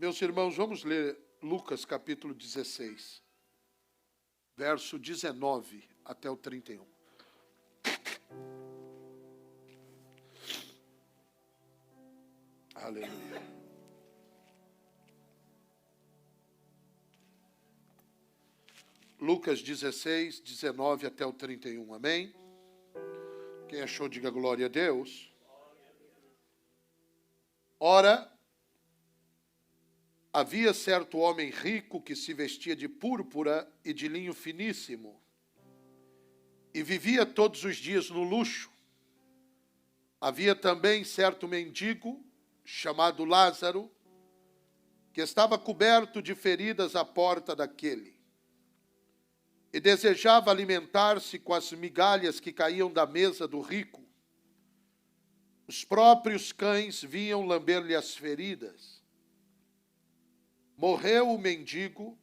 Meus irmãos, vamos ler Lucas capítulo 16, verso 19 até o 31. Aleluia. Lucas 16, 19 até o 31, amém? Quem achou, diga glória a Deus. Ora, havia certo homem rico que se vestia de púrpura e de linho finíssimo, e vivia todos os dias no luxo. Havia também certo mendigo, chamado Lázaro, que estava coberto de feridas à porta daquele, e desejava alimentar-se com as migalhas que caíam da mesa do rico. Os próprios cães vinham lamber-lhe as feridas. Morreu o mendigo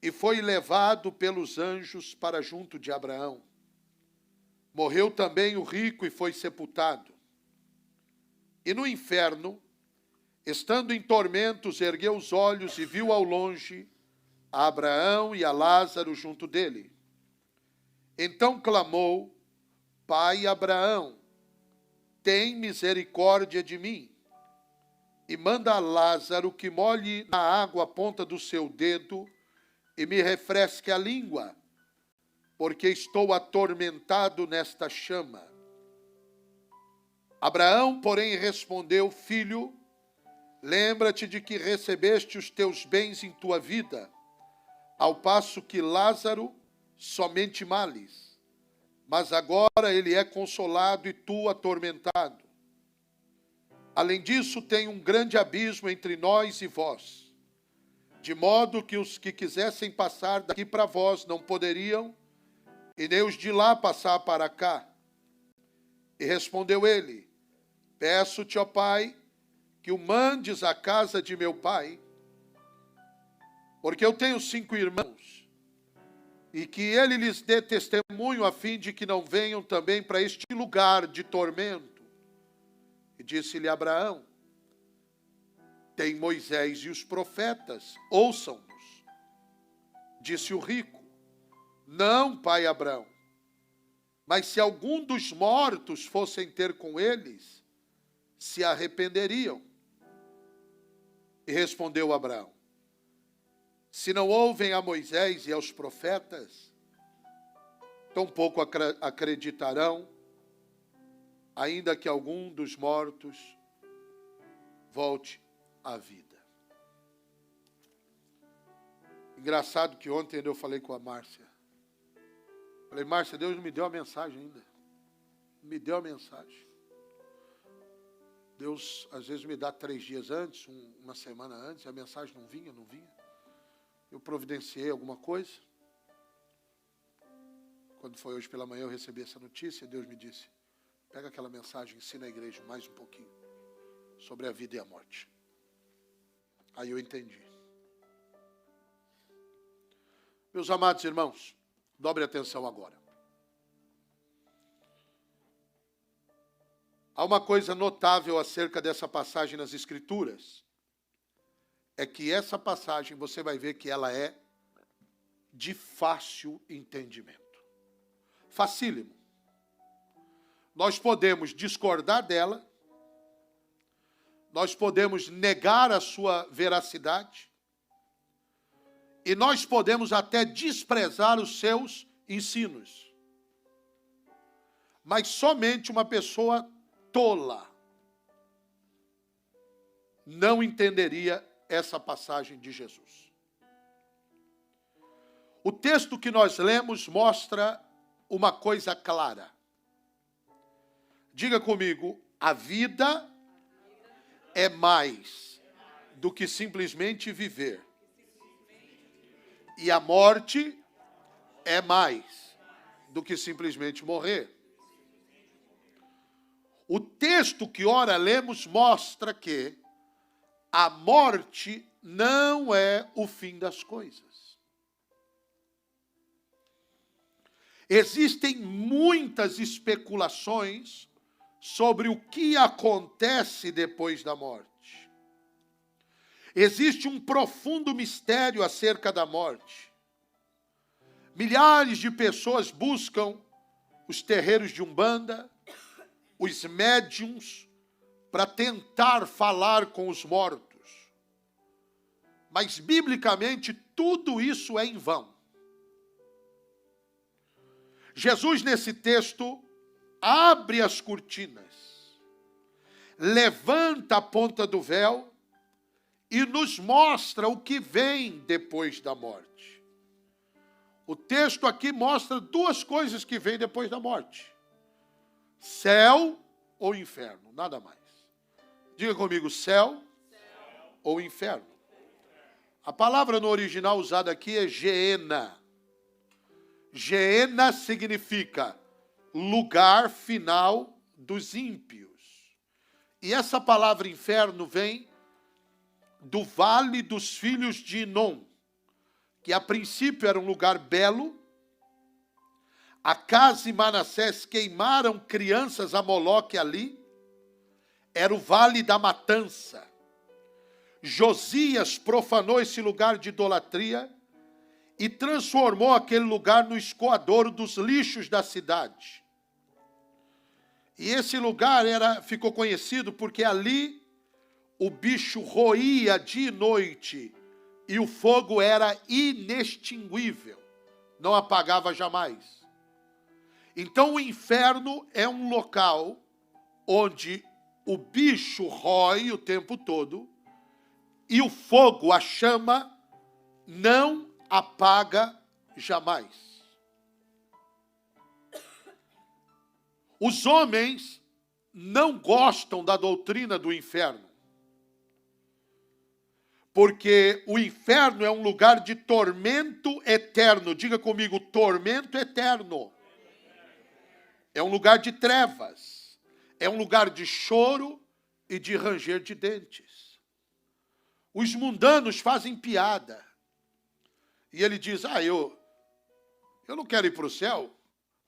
e foi levado pelos anjos para junto de Abraão. Morreu também o rico e foi sepultado. E no inferno, estando em tormentos, ergueu os olhos e viu ao longe a Abraão e a Lázaro junto dele. Então clamou: Pai Abraão, tem misericórdia de mim, e manda a Lázaro que molhe na água a ponta do seu dedo e me refresque a língua, porque estou atormentado nesta chama. Abraão, porém, respondeu: Filho, lembra-te de que recebeste os teus bens em tua vida, ao passo que Lázaro somente males. Mas agora ele é consolado e tu atormentado. Além disso, tem um grande abismo entre nós e vós, de modo que os que quisessem passar daqui para vós não poderiam, e nem os de lá passar para cá. E respondeu ele: Peço-te, ó Pai, que o mandes à casa de meu pai, porque eu tenho 5 irmãos, e que ele lhes dê testemunho a fim de que não venham também para este lugar de tormento. E disse-lhe Abraão: Tem Moisés e os profetas, ouçam-nos. Disse o rico: Não, pai Abraão, mas se algum dos mortos fossem ter com eles, se arrependeriam. E respondeu Abraão: Se não ouvem a Moisés e aos profetas, tampouco acreditarão, ainda que algum dos mortos volte à vida. Engraçado que ontem eu falei com a Márcia. Falei: Márcia, Deus não me deu a mensagem ainda. Me deu a mensagem. Deus às vezes me dá 3 dias antes, uma semana antes, e a mensagem não vinha. Eu providenciei alguma coisa. Quando foi hoje pela manhã eu recebi essa notícia, Deus me disse: pega aquela mensagem, ensina a igreja mais um pouquinho sobre a vida e a morte. Aí eu entendi. Meus amados irmãos, dobre atenção agora. Há uma coisa notável acerca dessa passagem nas Escrituras. É que essa passagem você vai ver que ela é de fácil entendimento. Facílimo. Nós podemos discordar dela, nós podemos negar a sua veracidade, e nós podemos até desprezar os seus ensinos. Mas somente uma pessoa tola não entenderia essa passagem de Jesus. O texto que nós lemos mostra uma coisa clara. Diga comigo: a vida é mais do que simplesmente viver. E a morte é mais do que simplesmente morrer. O texto que ora lemos mostra que a morte não é o fim das coisas. Existem muitas especulações sobre o que acontece depois da morte. Existe um profundo mistério acerca da morte. Milhares de pessoas buscam os terreiros de Umbanda, os médiuns, para tentar falar com os mortos. Mas, biblicamente, tudo isso é em vão. Jesus, nesse texto, abre as cortinas, levanta a ponta do véu e nos mostra o que vem depois da morte. O texto aqui mostra duas coisas que vêm depois da morte: céu ou inferno, nada mais. Diga comigo, céu ou inferno. A palavra no original usada aqui é Geena. Geena significa lugar final dos ímpios. E essa palavra inferno vem do Vale dos Filhos de Inom, que a princípio era um lugar belo. Acas e Manassés queimaram crianças a Moloque ali. Era o Vale da Matança. Josias profanou esse lugar de idolatria e transformou aquele lugar no escoadouro dos lixos da cidade. E esse lugar ficou conhecido porque ali o bicho roía dia e noite e o fogo era inextinguível, não apagava jamais. Então o inferno é um local onde o bicho rói o tempo todo e o fogo, a chama, não apaga jamais. Os homens não gostam da doutrina do inferno, porque o inferno é um lugar de tormento eterno. Diga comigo, tormento eterno. É um lugar de trevas, é um lugar de choro e de ranger de dentes. Os mundanos fazem piada. E ele diz, eu não quero ir para o céu.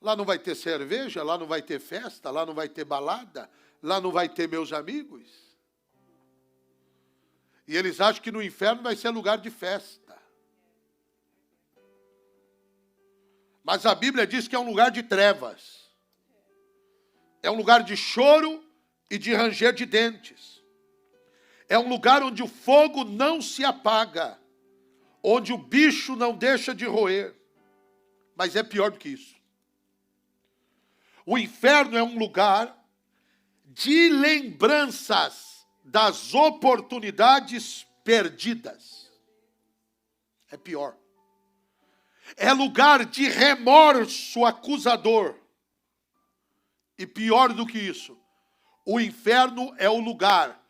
Lá não vai ter cerveja, lá não vai ter festa, lá não vai ter balada, lá não vai ter meus amigos. E eles acham que no inferno vai ser lugar de festa. Mas a Bíblia diz que é um lugar de trevas. É um lugar de choro e de ranger de dentes. É um lugar onde o fogo não se apaga, onde o bicho não deixa de roer. Mas é pior do que isso. O inferno é um lugar de lembranças das oportunidades perdidas. É pior. É lugar de remorso acusador. E pior do que isso, o inferno é o lugar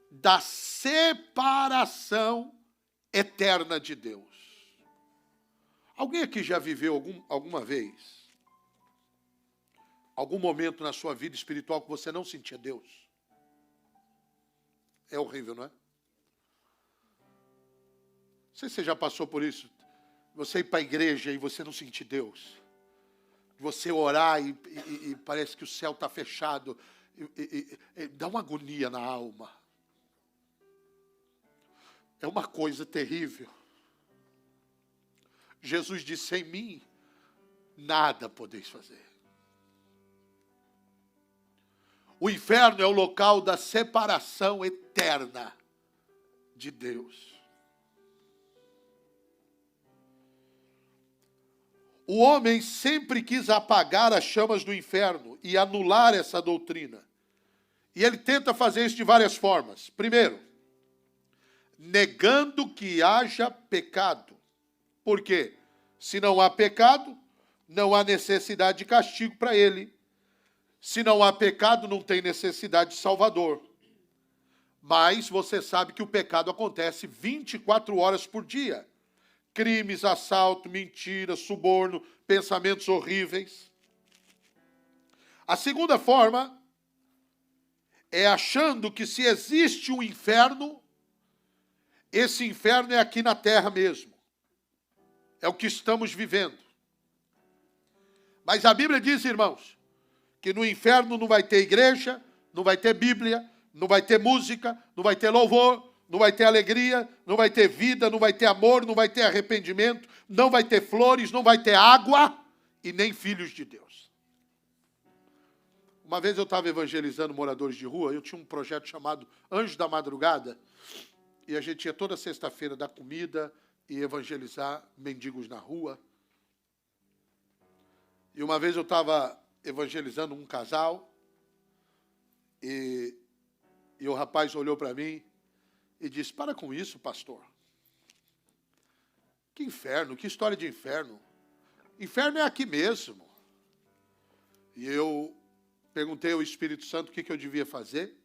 da separação eterna de Deus. Alguém aqui já viveu alguma vez, algum momento na sua vida espiritual que você não sentia Deus? É horrível, não é? Não sei se você já passou por isso. Você ir para a igreja e você não sentir Deus. Você orar e parece que o céu está fechado. Dá uma agonia na alma. É uma coisa terrível. Jesus disse, sem mim, nada podeis fazer. O inferno é o local da separação eterna de Deus. O homem sempre quis apagar as chamas do inferno e anular essa doutrina. E ele tenta fazer isso de várias formas. Primeiro, negando que haja pecado. Por quê? Se não há pecado, não há necessidade de castigo para ele. Se não há pecado, não tem necessidade de Salvador. Mas você sabe que o pecado acontece 24 horas por dia. Crimes, assalto, mentira, suborno, pensamentos horríveis. A segunda forma é achando que se existe um inferno, esse inferno é aqui na terra mesmo. É o que estamos vivendo. Mas a Bíblia diz, irmãos, que no inferno não vai ter igreja, não vai ter Bíblia, não vai ter música, não vai ter louvor, não vai ter alegria, não vai ter vida, não vai ter amor, não vai ter arrependimento, não vai ter flores, não vai ter água e nem filhos de Deus. Uma vez eu estava evangelizando moradores de rua, eu tinha um projeto chamado Anjos da Madrugada, e a gente ia toda sexta-feira dar comida e evangelizar mendigos na rua. E uma vez eu estava evangelizando um casal, e o rapaz olhou para mim e disse: para com isso, pastor. Que inferno, que história de inferno. Inferno é aqui mesmo. E eu perguntei ao Espírito Santo o que eu devia fazer.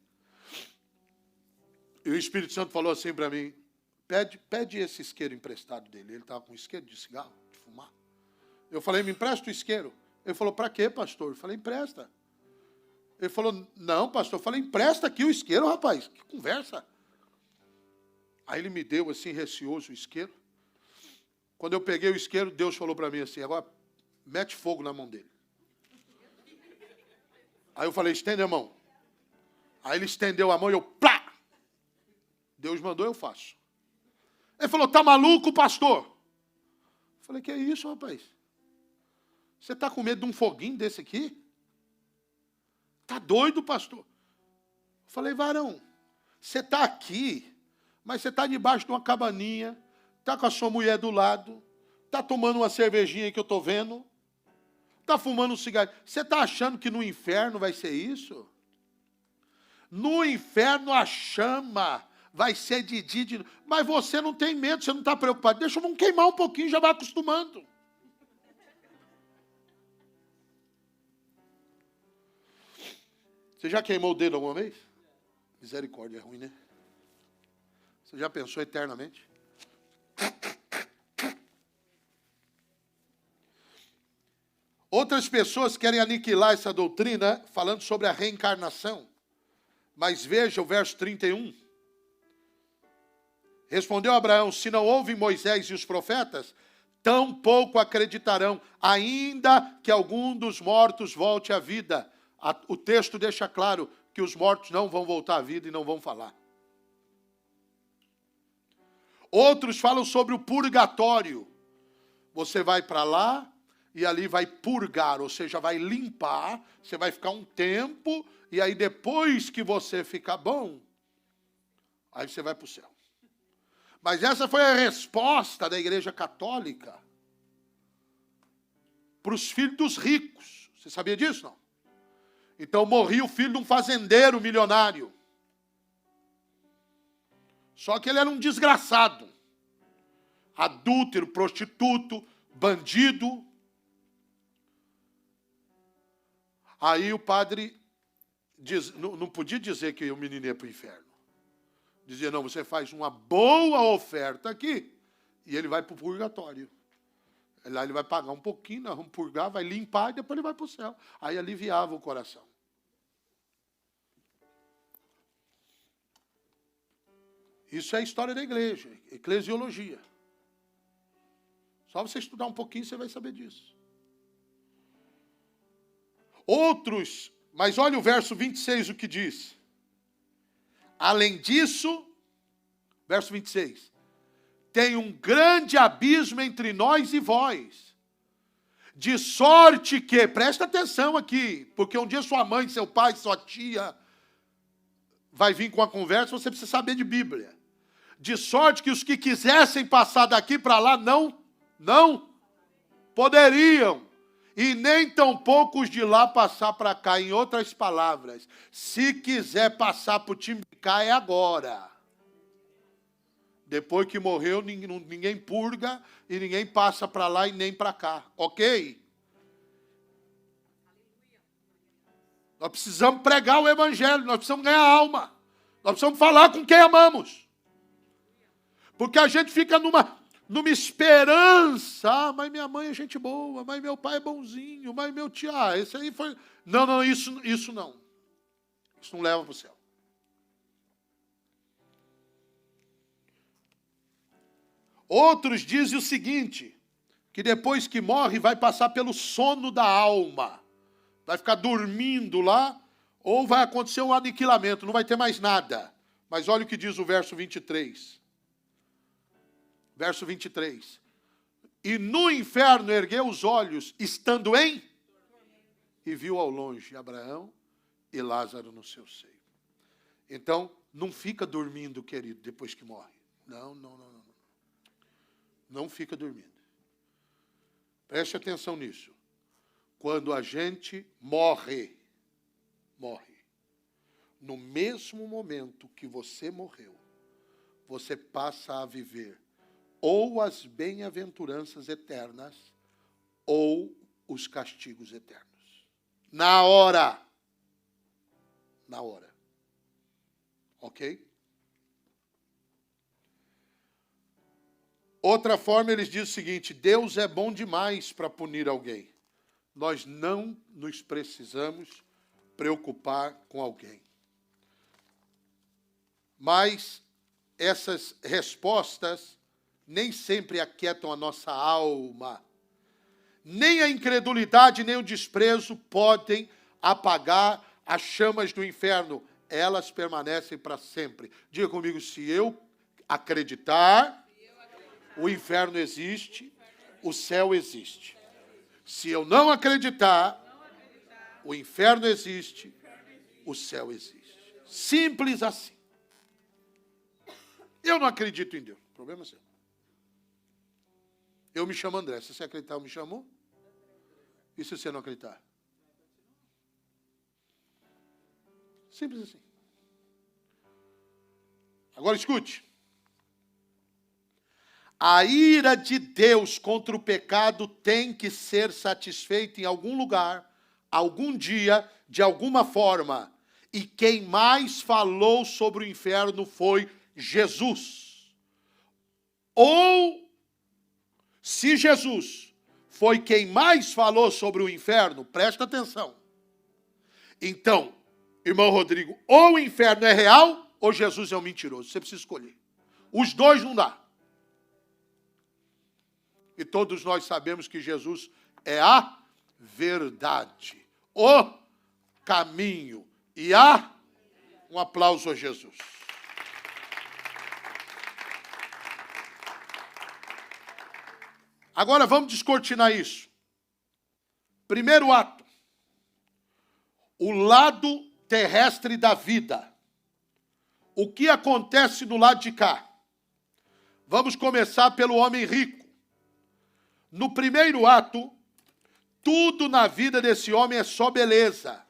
E o Espírito Santo falou assim para mim: pede esse isqueiro emprestado dele. Ele estava com um isqueiro de cigarro, de fumar. Eu falei: me empresta o isqueiro. Ele falou: para quê, pastor? Eu falei: empresta. Ele falou: não, pastor. Eu falei: empresta aqui o isqueiro, rapaz. Que conversa. Aí ele me deu assim, receoso, o isqueiro. Quando eu peguei o isqueiro, Deus falou para mim assim: agora mete fogo na mão dele. Aí eu falei: estende a mão. Aí ele estendeu a mão e eu, plá! Deus mandou, eu faço. Ele falou: tá maluco, pastor? Eu falei: que é isso, rapaz? Você está com medo de um foguinho desse aqui? Tá doido, pastor? Eu falei: varão, você está aqui, mas você está debaixo de uma cabaninha, está com a sua mulher do lado, está tomando uma cervejinha aí que eu estou vendo, está fumando um cigarro. Você está achando que no inferno vai ser isso? No inferno a chama vai ser de dia, mas você não tem medo, você não está preocupado. Deixa eu queimar um pouquinho, já vai acostumando. Você já queimou o dedo alguma vez? Misericórdia, é ruim, né? Você já pensou eternamente? Outras pessoas querem aniquilar essa doutrina falando sobre a reencarnação. Mas veja o verso 31. Respondeu Abraão: se não houve Moisés e os profetas, tampouco acreditarão, ainda que algum dos mortos volte à vida. O texto deixa claro que os mortos não vão voltar à vida e não vão falar. Outros falam sobre o purgatório. Você vai para lá e ali vai purgar, ou seja, vai limpar, você vai ficar um tempo, e aí depois que você ficar bom, aí você vai para o céu. Mas essa foi a resposta da Igreja Católica para os filhos dos ricos. Você sabia disso, não? Então morria o filho de um fazendeiro milionário. Só que ele era um desgraçado. Adúltero, prostituto, bandido. Aí o padre não podia dizer que o menino ia para o inferno. Dizia: não, você faz uma boa oferta aqui e ele vai para o purgatório. Lá ele vai pagar um pouquinho, nós vamos purgar, vai limpar e depois ele vai para o céu. Aí aliviava o coração. Isso é a história da igreja, eclesiologia. Só você estudar um pouquinho, você vai saber disso. Outros, mas olha o verso 26, o que diz. Além disso, verso 26, tem um grande abismo entre nós e vós, de sorte que, presta atenção aqui, porque um dia sua mãe, seu pai, sua tia vai vir com a conversa, você precisa saber de Bíblia. De sorte que os que quisessem passar daqui para lá não poderiam. E nem tampouco os de lá passar para cá. Em outras palavras, se quiser passar para o time de cá, é agora. Depois que morreu, ninguém purga e ninguém passa para lá e nem para cá. Ok? Nós precisamos pregar o evangelho, nós precisamos ganhar alma. Nós precisamos falar com quem amamos. Porque a gente fica numa esperança. Ah, mas minha mãe é gente boa, mas meu pai é bonzinho, mas meu tio, esse aí foi... Não, isso não. Isso não leva para o céu. Outros dizem o seguinte, que depois que morre vai passar pelo sono da alma. Vai ficar dormindo lá, ou vai acontecer um aniquilamento, não vai ter mais nada. Mas olha o que diz o verso 23. Verso 23. E no inferno ergueu os olhos, estando em, e viu ao longe Abraão e Lázaro no seu seio. Então, não fica dormindo, querido, depois que morre. Não. Não fica dormindo. Preste atenção nisso. Quando a gente morre, no mesmo momento que você morreu, você passa a viver ou as bem-aventuranças eternas ou os castigos eternos. Na hora. Ok? Outra forma, eles dizem o seguinte: Deus é bom demais para punir alguém. Nós não nos precisamos preocupar com alguém. Mas essas respostas nem sempre aquietam a nossa alma. Nem a incredulidade, nem o desprezo podem apagar as chamas do inferno. Elas permanecem para sempre. Diga comigo, se eu acreditar, o inferno existe, o céu existe. Se eu não acreditar, o inferno existe, o céu existe. Simples assim. Eu não acredito em Deus. O problema é seu. Eu me chamo André. Se você acreditar, eu me chamo? E se você não acreditar? Simples assim. Agora escute. A ira de Deus contra o pecado tem que ser satisfeita em algum lugar, algum dia, de alguma forma. E quem mais falou sobre o inferno foi Jesus. Ou, se Jesus foi quem mais falou sobre o inferno, presta atenção. Então, irmão Rodrigo, ou o inferno é real, ou Jesus é um mentiroso. Você precisa escolher. Os dois não dá. E todos nós sabemos que Jesus é a verdade, o caminho e um aplauso a Jesus. Agora vamos descortinar isso. Primeiro ato. O lado terrestre da vida. O que acontece no lado de cá? Vamos começar pelo homem rico. No primeiro ato, tudo na vida desse homem é só beleza.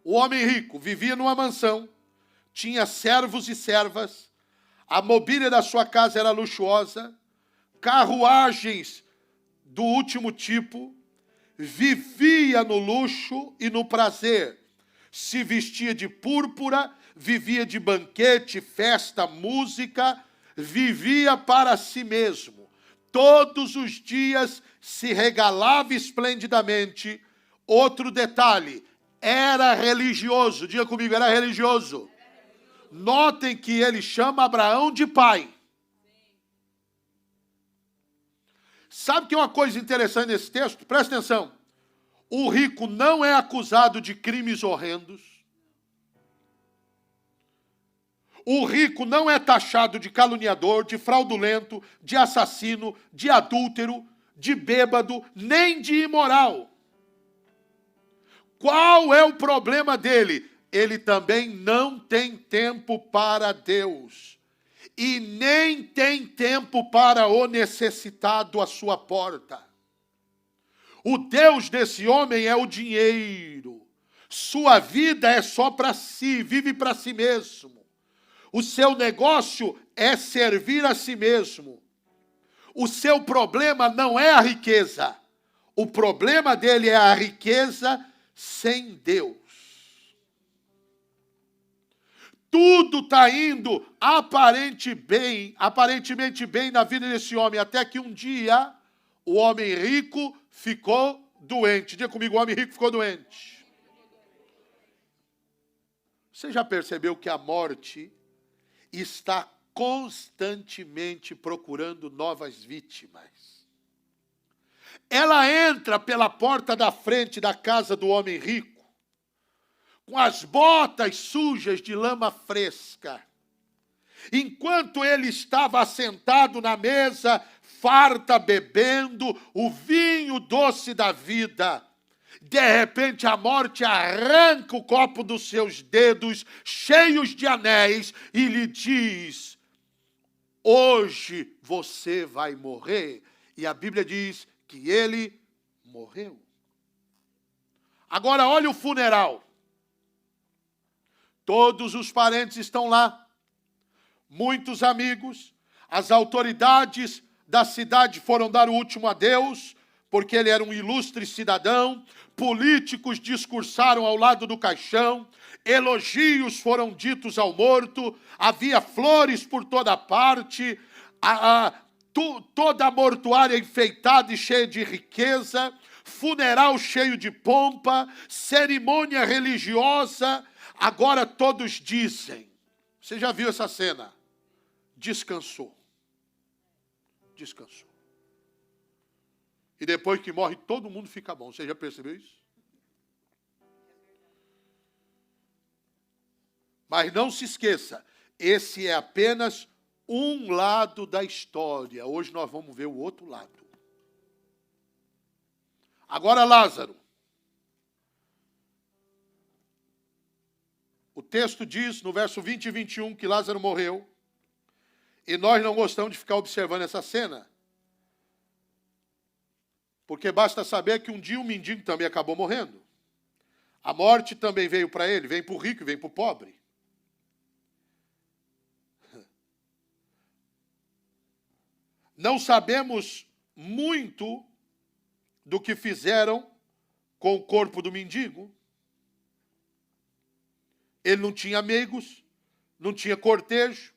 O homem rico vivia numa mansão, tinha servos e servas, a mobília da sua casa era luxuosa, carruagens do último tipo, vivia no luxo e no prazer, se vestia de púrpura, vivia de banquete, festa, música, vivia para si mesmo. Todos os dias se regalava esplendidamente. Outro detalhe, era religioso. Diga comigo, era religioso. Notem que ele chama Abraão de pai. Sabe que é uma coisa interessante nesse texto? Presta atenção. O rico não é acusado de crimes horrendos. O rico não é taxado de caluniador, de fraudulento, de assassino, de adúltero, de bêbado, nem de imoral. Qual é o problema dele? Ele também não tem tempo para Deus. E nem tem tempo para o necessitado à sua porta. O Deus desse homem é o dinheiro. Sua vida é só para si, vive para si mesmo. O seu negócio é servir a si mesmo. O seu problema não é a riqueza. O problema dele é a riqueza sem Deus. Tudo está indo aparentemente bem na vida desse homem, até que um dia o homem rico ficou doente. Diga comigo, o homem rico ficou doente. Você já percebeu que a morte está constantemente procurando novas vítimas? Ela entra pela porta da frente da casa do homem rico, com as botas sujas de lama fresca. Enquanto ele estava assentado na mesa, farta, bebendo o vinho doce da vida, de repente a morte arranca o copo dos seus dedos, cheios de anéis, e lhe diz: hoje você vai morrer. E a Bíblia diz que ele morreu. Agora olha o funeral. Todos os parentes estão lá, muitos amigos, as autoridades da cidade foram dar o último adeus, porque ele era um ilustre cidadão, políticos discursaram ao lado do caixão, elogios foram ditos ao morto, havia flores por toda parte, toda a mortuária enfeitada e cheia de riqueza, funeral cheio de pompa, cerimônia religiosa. Agora todos dizem, você já viu essa cena? Descansou. Descansou. E depois que morre, todo mundo fica bom. Você já percebeu isso? Mas não se esqueça, esse é apenas um lado da história. Hoje nós vamos ver o outro lado. Agora Lázaro. O texto diz, no verso 20 e 21, que Lázaro morreu. E nós não gostamos de ficar observando essa cena. Porque basta saber que um dia um mendigo também acabou morrendo. A morte também veio para ele, vem para o rico e vem para o pobre. Não sabemos muito do que fizeram com o corpo do mendigo. Ele não tinha amigos, não tinha cortejo,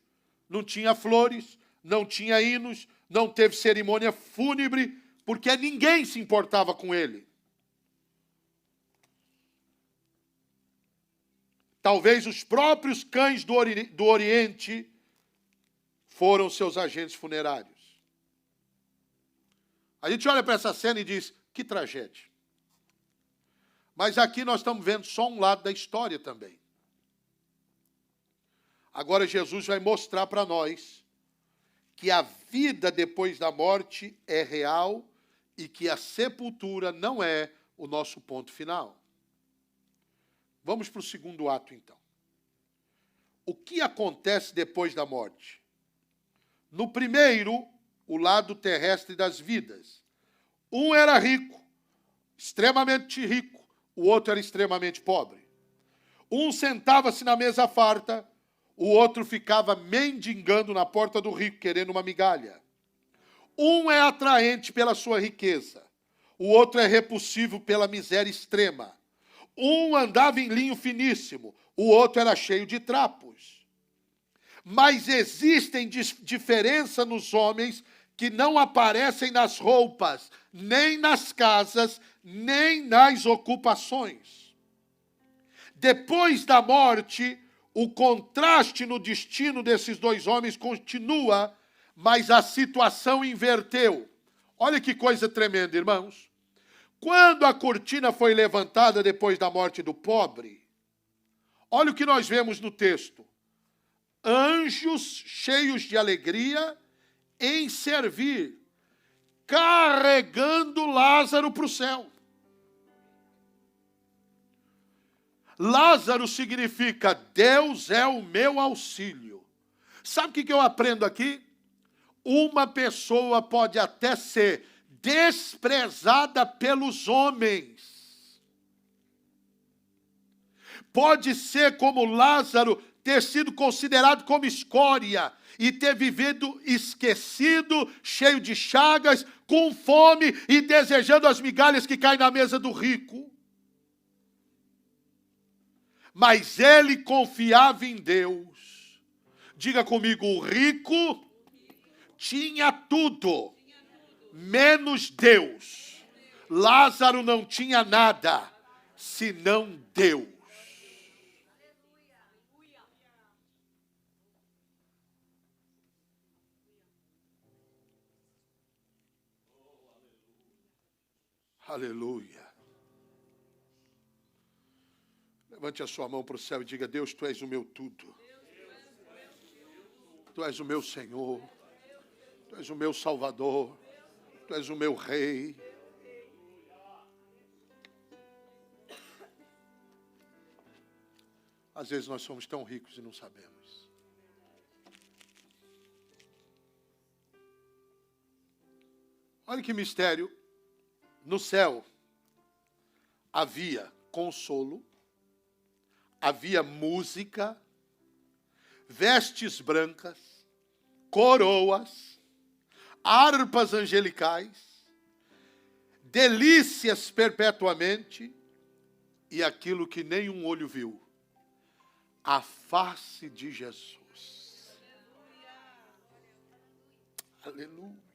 não tinha flores, não tinha hinos, não teve cerimônia fúnebre, porque ninguém se importava com ele. Talvez os próprios cães do Oriente foram seus agentes funerários. A gente olha para essa cena e diz, que tragédia. Mas aqui nós estamos vendo só um lado da história também. Agora Jesus vai mostrar para nós que a vida depois da morte é real e que a sepultura não é o nosso ponto final. Vamos para o segundo ato, então. O que acontece depois da morte? No primeiro, o lado terrestre das vidas. Um era rico, extremamente rico, o outro era extremamente pobre. Um sentava-se na mesa farta, o outro ficava mendigando na porta do rico, querendo uma migalha. Um é atraente pela sua riqueza, o outro é repulsivo pela miséria extrema. Um andava em linho finíssimo, o outro era cheio de trapos. Mas existem diferenças nos homens que não aparecem nas roupas, nem nas casas, nem nas ocupações. Depois da morte, o contraste no destino desses dois homens continua, mas a situação inverteu. Olha que coisa tremenda, irmãos. Quando a cortina foi levantada depois da morte do pobre, olha o que nós vemos no texto. Anjos cheios de alegria em servir, carregando Lázaro para o céu. Lázaro significa Deus é o meu auxílio. Sabe o que eu aprendo aqui? Uma pessoa pode até ser desprezada pelos homens. Pode ser como Lázaro ter sido considerado como escória e ter vivido esquecido, cheio de chagas, com fome e desejando as migalhas que caem na mesa do rico. Mas ele confiava em Deus. Diga comigo, o rico tinha tudo, menos Deus. Lázaro não tinha nada, senão Deus. Aleluia. Levante a sua mão para o céu e diga, Deus, Tu és o meu tudo. Tu és o meu Senhor. Tu és o meu Salvador. Tu és o meu Rei. Às vezes nós somos tão ricos e não sabemos. Olha que mistério. No céu havia consolo, havia música, vestes brancas, coroas, harpas angelicais, delícias perpetuamente e aquilo que nenhum olho viu, a face de Jesus. Aleluia.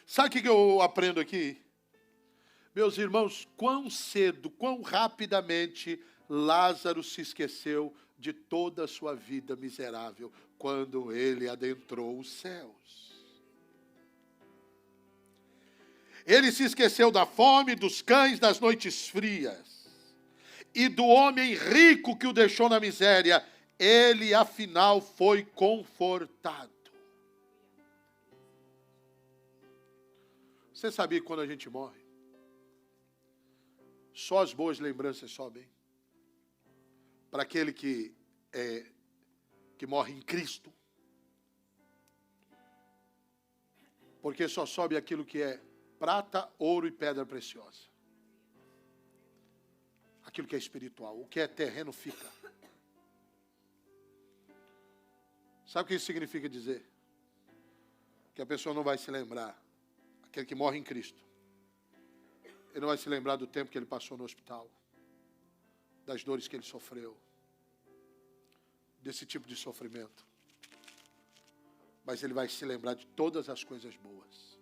Sabe o que eu aprendo aqui? Meus irmãos, quão cedo, quão rapidamente Lázaro se esqueceu de toda a sua vida miserável quando ele adentrou os céus. Ele se esqueceu da fome, dos cães, das noites frias e do homem rico que o deixou na miséria. Ele, afinal, foi confortado. Você sabia que quando a gente morre, só as boas lembranças sobem? Para aquele que morre em Cristo. Porque só sobe aquilo que é prata, ouro e pedra preciosa. Aquilo que é espiritual. O que é terreno fica. Sabe o que isso significa dizer? Que a pessoa não vai se lembrar. Aquele que morre em Cristo. Ele não vai se lembrar do tempo que ele passou no hospital. Das dores que ele sofreu. Desse tipo de sofrimento. Mas ele vai se lembrar de todas as coisas boas.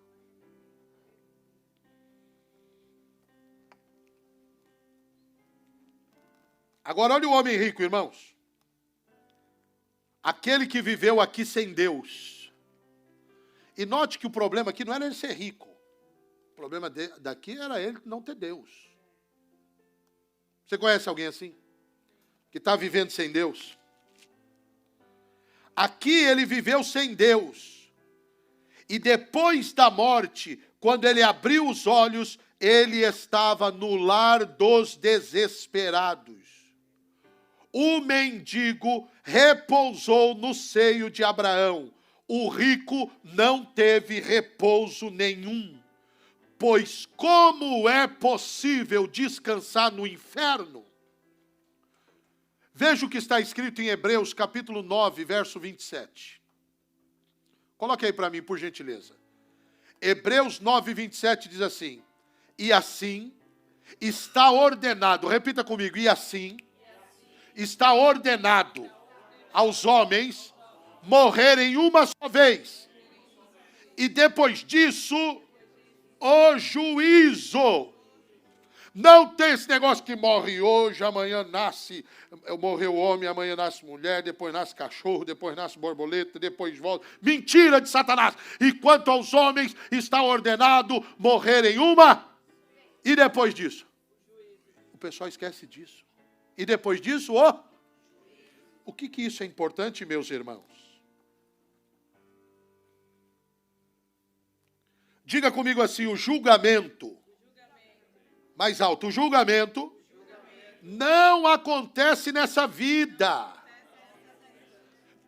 Agora olha o homem rico, irmãos. Aquele que viveu aqui sem Deus. E note que o problema aqui não era ele ser rico. O problema daqui era ele não ter Deus. Você conhece alguém assim? Que está vivendo sem Deus? Aqui ele viveu sem Deus. E depois da morte, quando ele abriu os olhos, ele estava no lar dos desesperados. O mendigo repousou no seio de Abraão. O rico não teve repouso nenhum. Pois como é possível descansar no inferno? Veja o que está escrito em Hebreus, capítulo 9, verso 27. Coloque aí para mim, por gentileza. Hebreus 9, 27 diz assim: e assim está ordenado, repita comigo, e assim está ordenado aos homens morrerem uma só vez. E depois disso, o juízo. Não tem esse negócio que morre hoje, amanhã nasce, morreu homem, amanhã nasce mulher, depois nasce cachorro, depois nasce borboleta, depois volta. Mentira de Satanás. E quanto aos homens, está ordenado morrerem uma. E depois disso? O pessoal esquece disso. E depois disso, o que isso é importante, meus irmãos? Diga comigo assim, o julgamento. Mais alto, o julgamento não acontece nessa vida.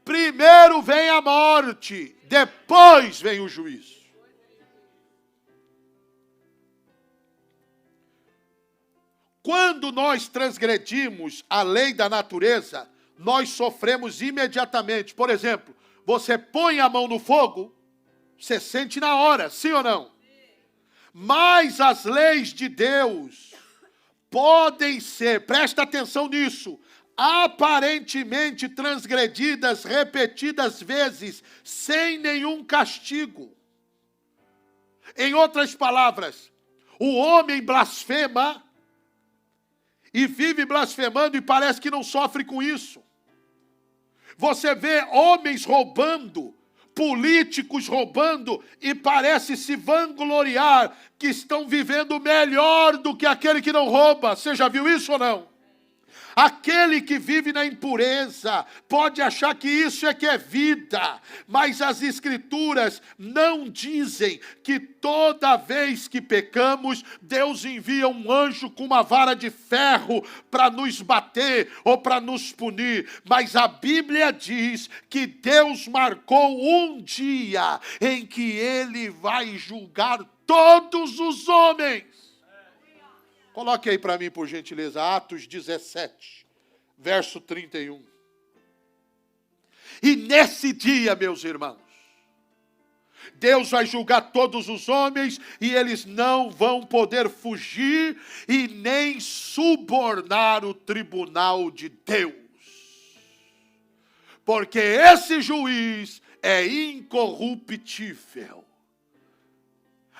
Primeiro vem a morte, depois vem o juízo. Quando nós transgredimos a lei da natureza, nós sofremos imediatamente. Por exemplo, você põe a mão no fogo, você sente na hora, sim ou não? Mas as leis de Deus podem ser, presta atenção nisso, aparentemente transgredidas repetidas vezes, sem nenhum castigo. Em outras palavras, o homem blasfema e vive blasfemando e parece que não sofre com isso. Você vê homens roubando, políticos roubando e parece se vangloriar que estão vivendo melhor do que aquele que não rouba. Você já viu isso ou não? Aquele que vive na impureza pode achar que isso é que é vida, mas as Escrituras não dizem que toda vez que pecamos, Deus envia um anjo com uma vara de ferro para nos bater ou para nos punir. Mas a Bíblia diz que Deus marcou um dia em que Ele vai julgar todos os homens. Coloque aí para mim, por gentileza, Atos 17, verso 31. E nesse dia, meus irmãos, Deus vai julgar todos os homens e eles não vão poder fugir e nem subornar o tribunal de Deus. Porque esse juiz é incorruptível.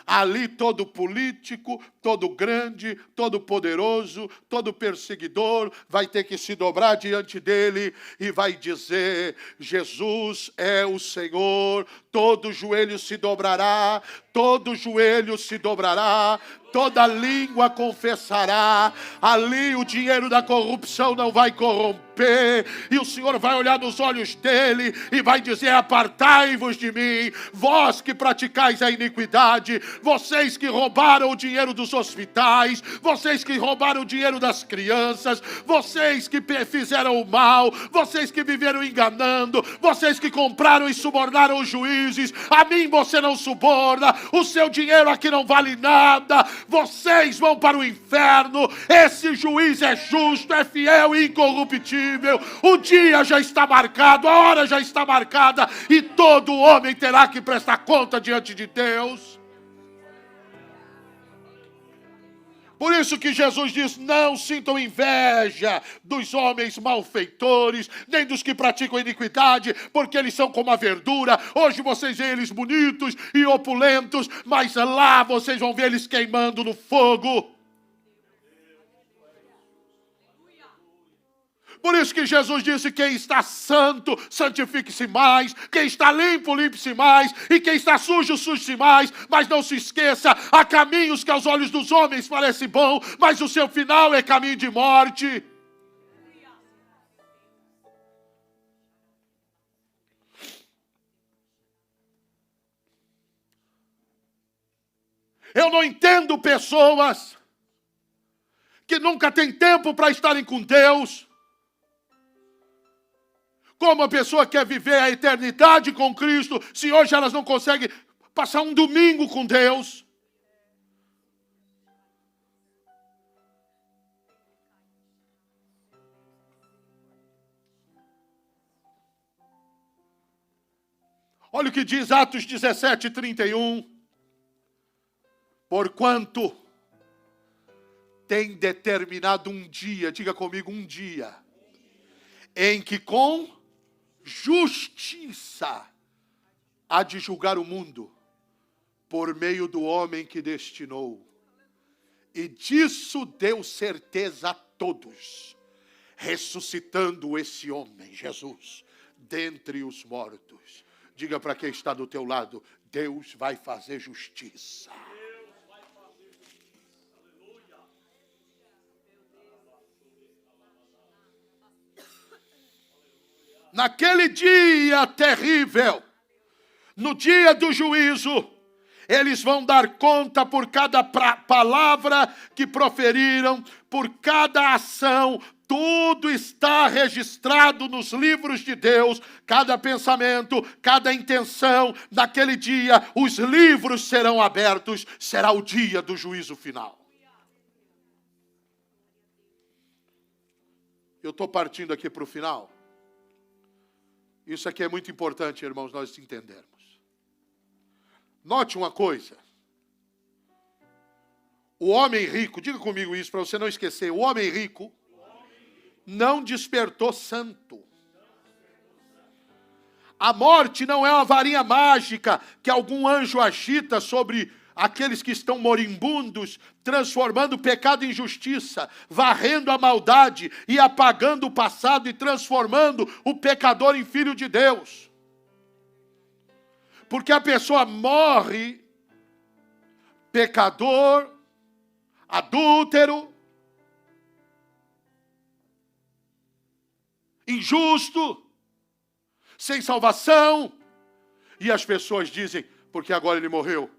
Ali todo político, todo grande, todo poderoso, todo perseguidor vai ter que se dobrar diante dele e vai dizer: Jesus é o Senhor. Todo joelho se dobrará, todo joelho se dobrará, toda língua confessará. Ali o dinheiro da corrupção não vai corromper, e o Senhor vai olhar nos olhos dele e vai dizer: apartai-vos de mim, vós que praticais a iniquidade, vocês que roubaram o dinheiro dos hospitais, vocês que roubaram o dinheiro das crianças, vocês que fizeram o mal, vocês que viveram enganando, vocês que compraram e subornaram os juízes. A mim você não suborna, o seu dinheiro aqui não vale nada, vocês vão para o inferno. Esse juiz é justo, é fiel e incorruptível. O dia já está marcado, a hora já está marcada, e todo homem terá que prestar conta diante de Deus. Por isso que Jesus diz: não sintam inveja dos homens malfeitores, nem dos que praticam iniquidade, porque eles são como a verdura. Hoje vocês veem eles bonitos e opulentos, mas lá vocês vão ver eles queimando no fogo. Por isso que Jesus disse: quem está santo, santifique-se mais. Quem está limpo, limpe-se mais. E quem está sujo, suje-se mais. Mas não se esqueça, há caminhos que aos olhos dos homens parecem bom, mas o seu final é caminho de morte. Eu não entendo pessoas que nunca têm tempo para estarem com Deus. Como a pessoa quer viver a eternidade com Cristo, se hoje elas não conseguem passar um domingo com Deus? Olha o que diz Atos 17, 31. Porquanto tem determinado um dia, diga comigo, um dia, em que com justiça há de julgar o mundo, por meio do homem que destinou. E disso deu certeza a todos, ressuscitando esse homem, Jesus, dentre os mortos. Diga para quem está do teu lado: Deus vai fazer justiça. Naquele dia terrível, no dia do juízo, eles vão dar conta por cada palavra que proferiram, por cada ação. Tudo está registrado nos livros de Deus, cada pensamento, cada intenção. Naquele dia, os livros serão abertos, será o dia do juízo final. Eu estou partindo aqui para o final. Isso aqui é muito importante, irmãos, nós entendermos. Note uma coisa. O homem rico, diga comigo isso para você não esquecer. O homem rico não despertou santo. A morte não é uma varinha mágica que algum anjo agita sobre aqueles que estão moribundos, transformando o pecado em justiça, varrendo a maldade e apagando o passado e transformando o pecador em filho de Deus. Porque a pessoa morre pecador, adúltero, injusto, sem salvação. E as pessoas dizem, porque agora ele morreu.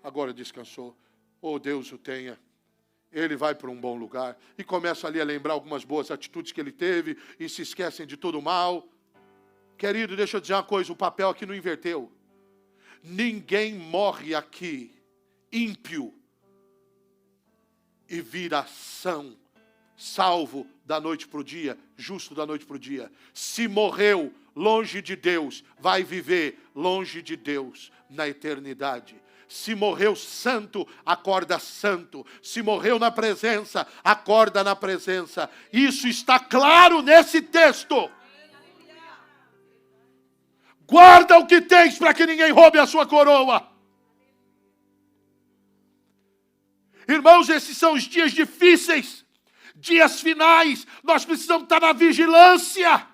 Agora descansou. Oh, Deus o tenha. Ele vai para um bom lugar. E começa ali a lembrar algumas boas atitudes que ele teve e se esquecem de todo o mal. Querido, deixa eu dizer uma coisa, o papel aqui não inverteu. Ninguém morre aqui ímpio e vira são, salvo da noite para o dia, justo da noite para o dia. Se morreu longe de Deus, vai viver longe de Deus na eternidade. Se morreu santo, acorda santo. Se morreu na presença, acorda na presença. Isso está claro nesse texto. Guarda o que tens para que ninguém roube a sua coroa. Irmãos, esses são os dias difíceis, dias finais. Nós precisamos estar na vigilância.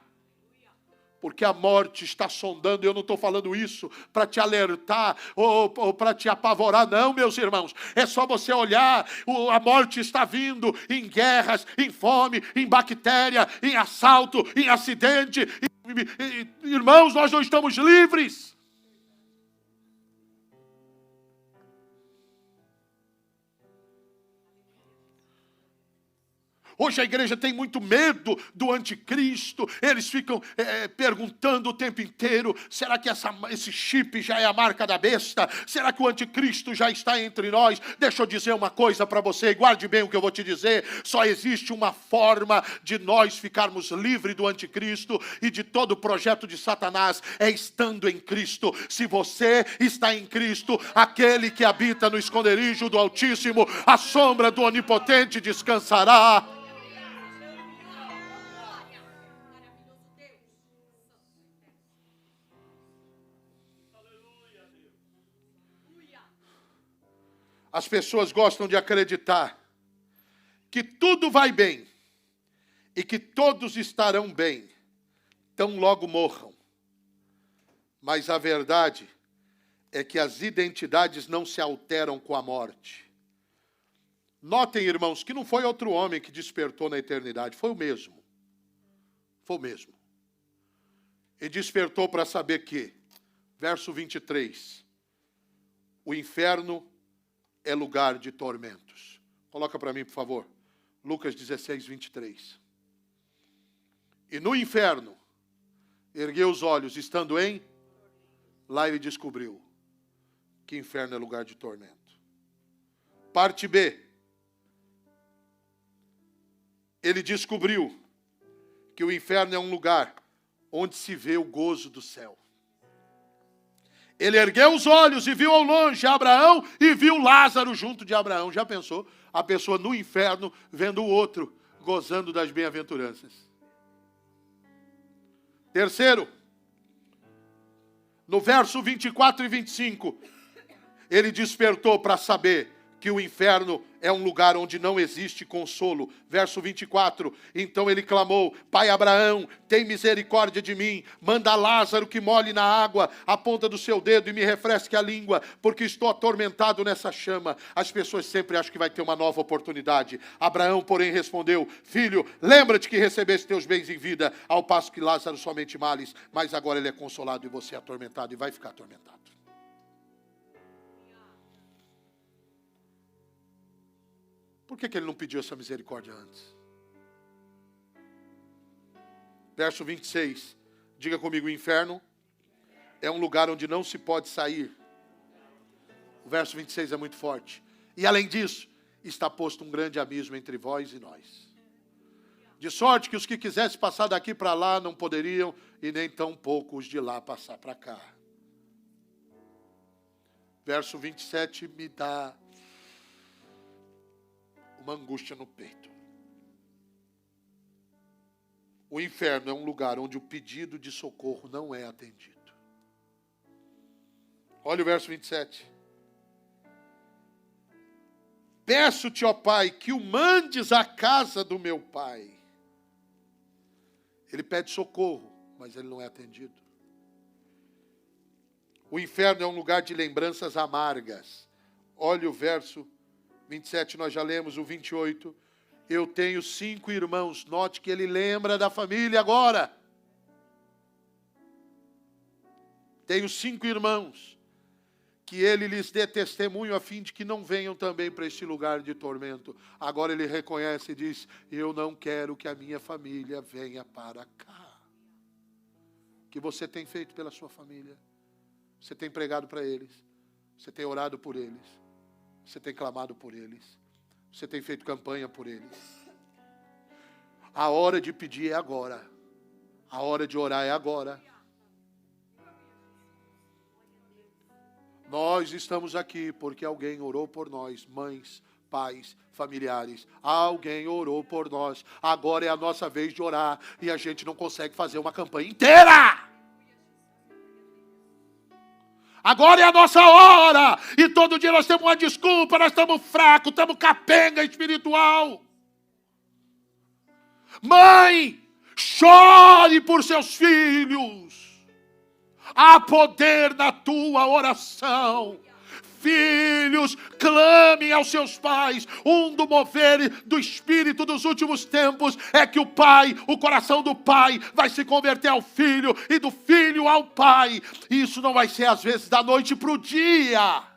Porque a morte está sondando. Eu não estou falando isso para te alertar ou para te apavorar, não, meus irmãos. É só você olhar, a morte está vindo em guerras, em fome, em bactéria, em assalto, em acidente. Irmãos, nós não estamos livres. Hoje a igreja tem muito medo do anticristo. Eles ficam perguntando o tempo inteiro, será que esse chip já é a marca da besta? Será que o anticristo já está entre nós? Deixa eu dizer uma coisa para você, guarde bem o que eu vou te dizer. Só existe uma forma de nós ficarmos livres do anticristo e de todo o projeto de Satanás, é estando em Cristo. Se você está em Cristo, aquele que habita no esconderijo do Altíssimo, a sombra do Onipotente descansará. As pessoas gostam de acreditar que tudo vai bem e que todos estarão bem, tão logo morram. Mas a verdade é que as identidades não se alteram com a morte. Notem, irmãos, que não foi outro homem que despertou na eternidade, foi o mesmo. Foi o mesmo. E despertou para saber que, verso 23, o inferno é lugar de tormentos. Coloca para mim, por favor. Lucas 16, 23. E no inferno, ergueu os olhos, estando em... Lá ele descobriu que inferno é lugar de tormento. Parte B. Ele descobriu que o inferno é um lugar onde se vê o gozo do céu. Ele ergueu os olhos e viu ao longe Abraão e viu Lázaro junto de Abraão. Já pensou? A pessoa no inferno vendo o outro gozando das bem-aventuranças. Terceiro, no verso 24 e 25, ele despertou para saber que o inferno é um lugar onde não existe consolo. Verso 24, então ele clamou, Pai Abraão, tem misericórdia de mim, manda Lázaro que molhe na água a ponta do seu dedo e me refresque a língua, porque estou atormentado nessa chama. As pessoas sempre acham que vai ter uma nova oportunidade. Abraão, porém, respondeu, filho, lembra-te que recebeste teus bens em vida, ao passo que Lázaro somente males, mas agora ele é consolado e você é atormentado e vai ficar atormentado. Por que ele não pediu essa misericórdia antes? Verso 26. Diga comigo, o inferno é um lugar onde não se pode sair. O verso 26 é muito forte. E além disso, está posto um grande abismo entre vós e nós. De sorte que os que quisessem passar daqui para lá não poderiam, e nem tão pouco os de lá passar para cá. Verso 27 me dá uma angústia no peito. O inferno é um lugar onde o pedido de socorro não é atendido. Olha o verso 27. Peço-te, ó Pai, que o mandes à casa do meu pai. Ele pede socorro, mas ele não é atendido. O inferno é um lugar de lembranças amargas. Olha o verso 27, nós já lemos o 28. Eu tenho 5 irmãos. Note que ele lembra da família agora. Tenho 5 irmãos. Que ele lhes dê testemunho a fim de que não venham também para este lugar de tormento. Agora ele reconhece e diz: eu não quero que a minha família venha para cá. O que você tem feito pela sua família? Você tem pregado para eles? Você tem orado por eles? Você tem clamado por eles? Você tem feito campanha por eles? A hora de pedir é agora. A hora de orar é agora. Nós estamos aqui porque alguém orou por nós, mães, pais, familiares. Alguém orou por nós. Agora é a nossa vez de orar e a gente não consegue fazer uma campanha inteira. Agora é a nossa hora. E todo dia nós temos uma desculpa, nós estamos fracos, estamos capenga espiritual. Mãe, chore por seus filhos. Há poder na tua oração. Filhos, clamem aos seus pais. Do mover do Espírito dos últimos tempos é que o coração do pai vai se converter ao filho e do filho ao pai. Isso não vai ser às vezes da noite para o dia.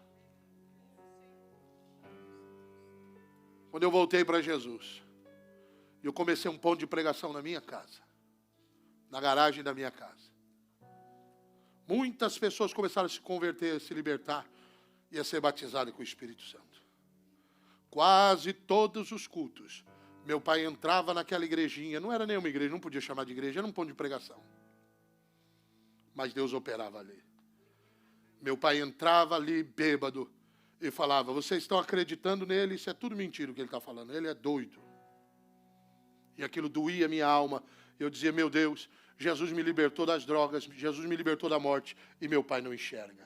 Quando eu voltei para Jesus, eu comecei um ponto de pregação na minha casa, na garagem da minha casa. Muitas pessoas começaram a se converter, a se libertar e a ser batizadas com o Espírito Santo. Quase todos os cultos, meu pai entrava naquela igrejinha, não era nenhuma igreja, não podia chamar de igreja, era um ponto de pregação. Mas Deus operava ali. Meu pai entrava ali bêbado e falava: vocês estão acreditando nele? Isso é tudo mentira o que ele está falando, ele é doido. E aquilo doía a minha alma. Eu dizia: meu Deus, Jesus me libertou das drogas, Jesus me libertou da morte, e meu pai não enxerga.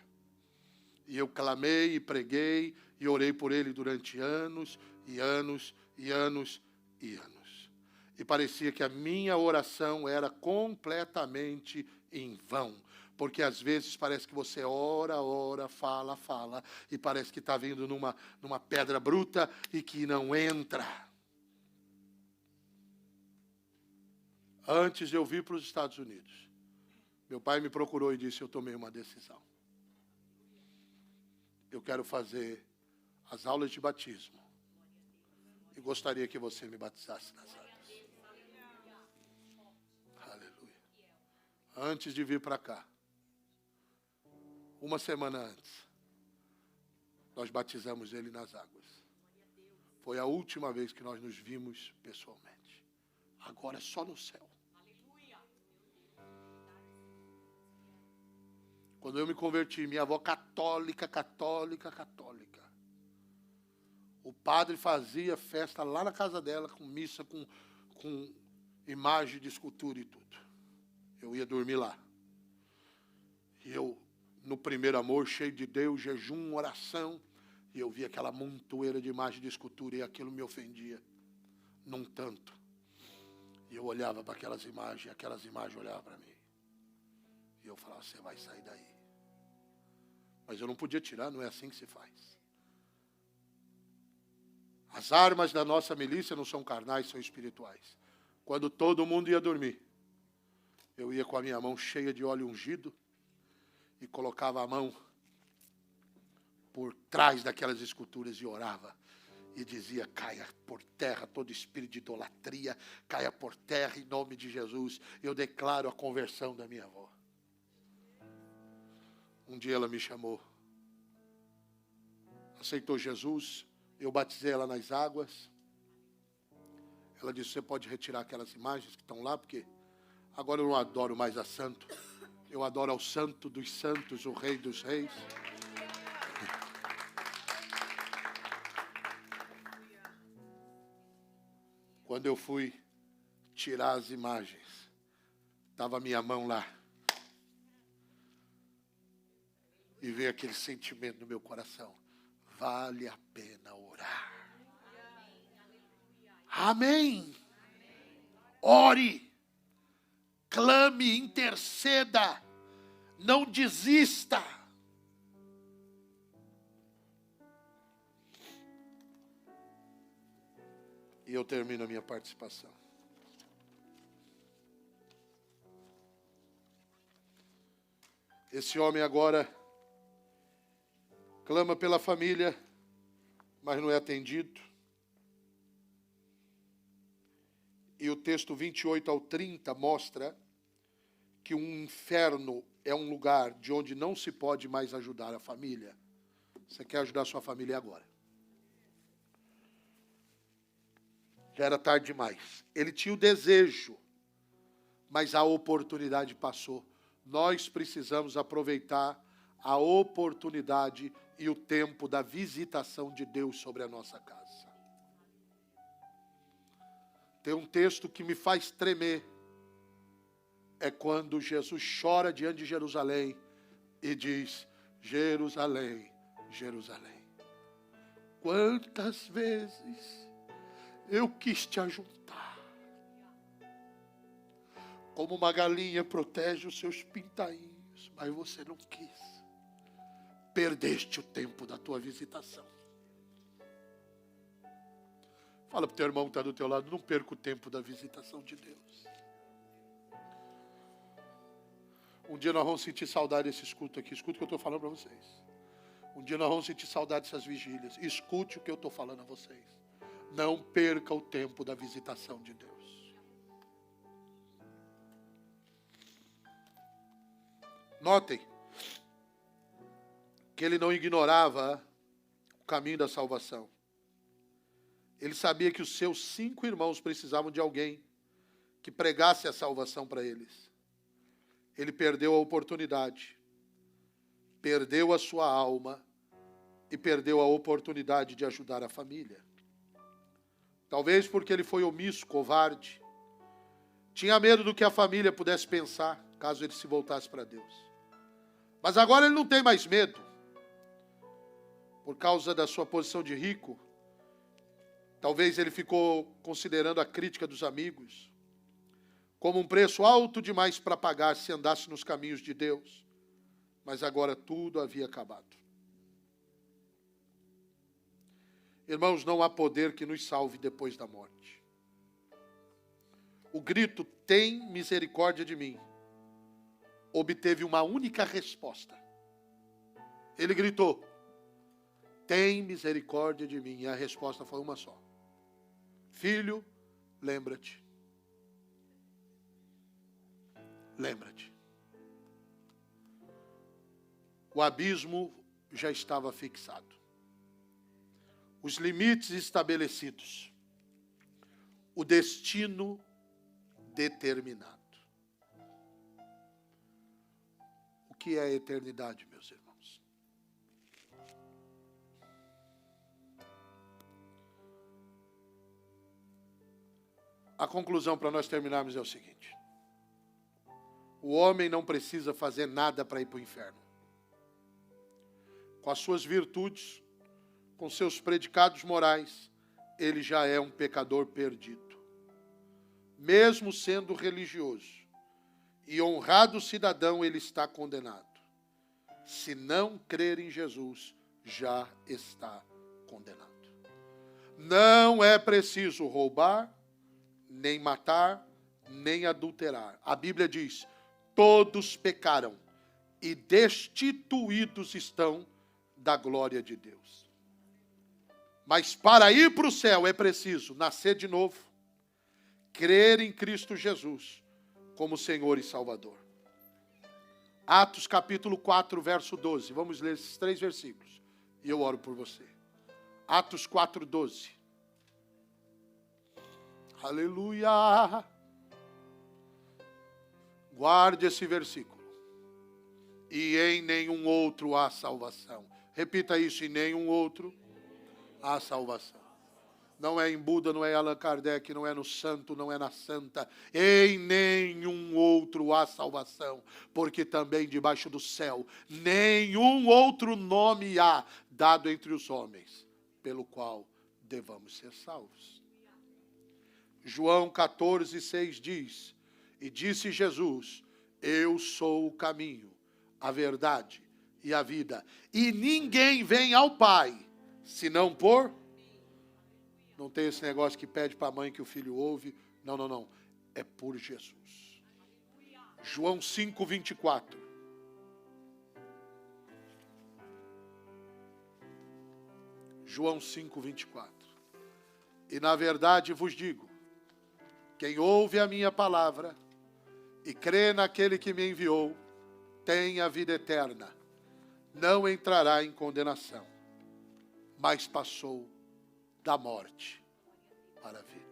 E eu clamei e preguei e orei por ele durante anos e anos e anos e anos. E parecia que a minha oração era completamente em vão. Porque às vezes parece que você ora, fala, e parece que está vindo numa pedra bruta e que não entra. Antes de eu vir para os Estados Unidos, meu pai me procurou e disse: eu tomei uma decisão. Eu quero fazer as aulas de batismo e gostaria que você me batizasse nas águas. Aleluia. Antes de vir para cá, uma semana antes, nós batizamos ele nas águas. Foi a última vez que nós nos vimos pessoalmente. Agora é só no céu. Quando eu me converti, minha avó católica. O padre fazia festa lá na casa dela, com missa, com imagem de escultura e tudo. Eu ia dormir lá. E eu, no primeiro amor, cheio de Deus, jejum, oração, e eu via aquela montoeira de imagem de escultura e aquilo me ofendia, num tanto. E eu olhava para aquelas imagens olhavam para mim. E eu falava: você vai sair daí. Mas eu não podia tirar, não é assim que se faz. As armas da nossa milícia não são carnais, são espirituais. Quando todo mundo ia dormir, eu ia com a minha mão cheia de óleo ungido e colocava a mão por trás daquelas esculturas e orava. E dizia: caia por terra todo espírito de idolatria, caia por terra em nome de Jesus. Eu declaro a conversão da minha avó. Um dia ela me chamou, aceitou Jesus, eu batizei ela nas águas. Ela disse: você pode retirar aquelas imagens que estão lá, porque agora eu não adoro mais a santo, eu adoro ao santo dos santos, o rei dos reis. Quando eu fui tirar as imagens, estava a minha mão lá. E veio aquele sentimento no meu coração: vale a pena orar. Amém. Ore, clame, interceda, não desista. E eu termino a minha participação. Esse homem agora clama pela família, mas não é atendido. E o texto 28 ao 30 mostra que um inferno é um lugar de onde não se pode mais ajudar a família. Você quer ajudar a sua família agora? Já era tarde demais. Ele tinha o desejo, mas a oportunidade passou. Nós precisamos aproveitar a oportunidade e o tempo da visitação de Deus sobre a nossa casa. Tem um texto que me faz tremer. É quando Jesus chora diante de Jerusalém e diz: Jerusalém, Jerusalém, quantas vezes eu quis te ajuntar, como uma galinha protege os seus pintainhos, mas você não quis. Perdeste o tempo da tua visitação. Fala para o teu irmão que está do teu lado: não perca o tempo da visitação de Deus. Um dia nós vamos sentir saudade desse escuto aqui. Escute o que eu estou falando para vocês. Um dia nós vamos sentir saudade dessas vigílias. Escute o que eu estou falando a vocês. Não perca o tempo da visitação de Deus. Notem que ele não ignorava o caminho da salvação. Ele sabia que os seus 5 irmãos precisavam de alguém que pregasse a salvação para eles. Ele perdeu a oportunidade, perdeu a sua alma e perdeu a oportunidade de ajudar a família. Talvez porque ele foi omisso, covarde, tinha medo do que a família pudesse pensar, caso ele se voltasse para Deus. Mas agora ele não tem mais medo, por causa da sua posição de rico. Talvez ele ficou considerando a crítica dos amigos como um preço alto demais para pagar se andasse nos caminhos de Deus. Mas agora tudo havia acabado. Irmãos, não há poder que nos salve depois da morte. O grito, tem misericórdia de mim, obteve uma única resposta. Ele gritou, tem misericórdia de mim. E a resposta foi uma só. Filho, lembra-te. Lembra-te. O abismo já estava fixado. Os limites estabelecidos. O destino determinado. O que é a eternidade, meus irmãos? A conclusão para nós terminarmos é o seguinte. O homem não precisa fazer nada para ir para o inferno. Com as suas virtudes, com seus predicados morais, ele já é um pecador perdido. Mesmo sendo religioso e honrado cidadão, ele está condenado. Se não crer em Jesus, já está condenado. Não é preciso roubar, nem matar, nem adulterar. A Bíblia diz: todos pecaram e destituídos estão da glória de Deus. Mas para ir para o céu é preciso nascer de novo, crer em Cristo Jesus como Senhor e Salvador. Atos capítulo 4, verso 12. Vamos ler esses 3 versículos e eu oro por você. Atos 4, 12. Aleluia! Guarde esse versículo. E em nenhum outro há salvação. Repita isso: em nenhum outro há salvação. Não é em Buda, não é em Allan Kardec, não é no santo, não é na santa. Em nenhum outro há salvação. Porque também debaixo do céu nenhum outro nome há dado entre os homens, pelo qual devamos ser salvos. João 14, 6 diz: e disse Jesus, eu sou o caminho, a verdade e a vida. E ninguém vem ao Pai, senão por... Não tem esse negócio que pede para a mãe que o filho ouve. Não, não, não. É por Jesus. João 5:24. João 5:24. E na verdade vos digo, quem ouve a minha palavra e crê naquele que me enviou, tem a vida eterna. Não entrará em condenação, mas passou da morte para a vida.